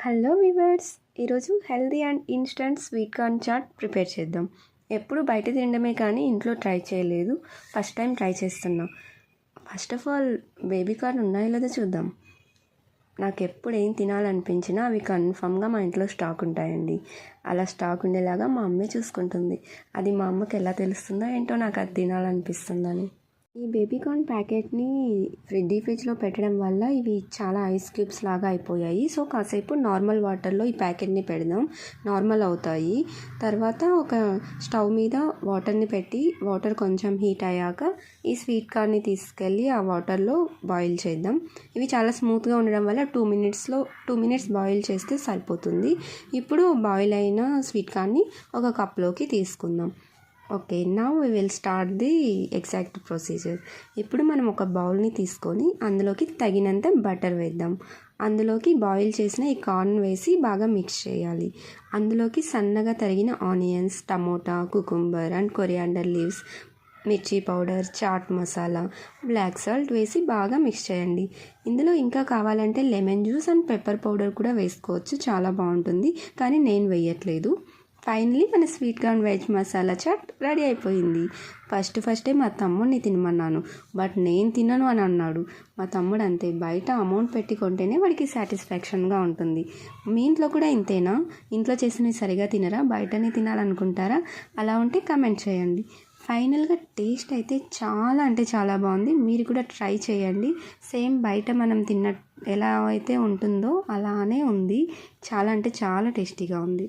Hello viewers, ఈరోజు healthy and instant sweet corn chaat prepare చేద్దాం. ఎప్పుడు బయట తినడమే కానీ ఇంట్లో ట్రై చేయలేదు. ఫస్ట్ టైం ట్రై చేస్తున్నాం. First of all baby corn ఉన్నాయో లేదో చూద్దాం. నాకు ఎప్పుడు ఏం తినాలనిపించినా అవి కన్ఫామ్గా మా ఇంట్లో స్టాక్ ఉంటాయండి. అలా స్టాక్ ఉండేలాగా మా అమ్మే చూసుకుంటుంది. అది మా అమ్మకి ఎలా తెలుస్తుందో ఏంటో నాకు అది తినాలనిపిస్తుందని. ఈ బేబీ కార్న్ ప్యాకెట్ని ఫ్రిడ్జ్లో పెట్టడం వల్ల ఇవి చాలా ఐస్ క్యూబ్స్ లాగా అయిపోయాయి. సో కాసేపు నార్మల్ వాటర్లో ఈ ప్యాకెట్ని పెడదాం, నార్మల్ అవుతాయి. తర్వాత ఒక స్టవ్ మీద వాటర్ని పెట్టి వాటర్ కొంచెం హీట్ అయ్యాక ఈ స్వీట్ కార్న్ని తీసుకెళ్ళి ఆ వాటర్లో బాయిల్ చేద్దాం. ఇవి చాలా స్మూత్గా ఉండడం వల్ల 2 మినిట్స్ బాయిల్ చేస్తే సరిపోతుంది. ఇప్పుడు బాయిల్ అయిన స్వీట్ కార్న్ని ఒక కప్లోకి తీసుకుందాం. Okay, now we will start the exact procedure. ఇప్పుడు మనం ఒక బౌల్ని తీసుకొని అందులోకి తగినంత బటర్ వేద్దాం. అందులోకి బాయిల్ చేసిన ఈ కార్న్ వేసి బాగా మిక్స్ చేయాలి. అందులోకి సన్నగా తరిగిన onions, tomato, cucumber and coriander leaves, మిర్చి powder, chaat masala, black salt వేసి బాగా మిక్స్ చేయండి. ఇందులో ఇంకా కావాలంటే lemon juice and pepper powder కూడా వేసుకోవచ్చు, చాలా బాగుంటుంది. కానీ నేను వేయట్లేదు. ఫైనలీ మన sweet corn veg masala chaat ready అయిపోయింది. ఫస్టే మా తమ్ముడిని తినమన్నాను, బట్ నేను తినను అని అన్నాడు. మా తమ్ముడు అంతే, బయట అమౌంట్ పెట్టి కొంటేనే వాడికి సాటిస్ఫాక్షన్గా ఉంటుంది. మీ ఇంట్లో కూడా ఇంతేనా? ఇంట్లో చేసినవి సరిగా తినరా, బయటనే తినాలనుకుంటారా? అలా ఉంటే కమెంట్ చేయండి. ఫైనల్గా టేస్ట్ అయితే చాలా అంటే చాలా బాగుంది. మీరు కూడా ట్రై చేయండి. సేమ్ బయట మనం ఎలా అయితే ఉంటుందో అలానే ఉంది. చాలా అంటే చాలా టేస్టీగా ఉంది.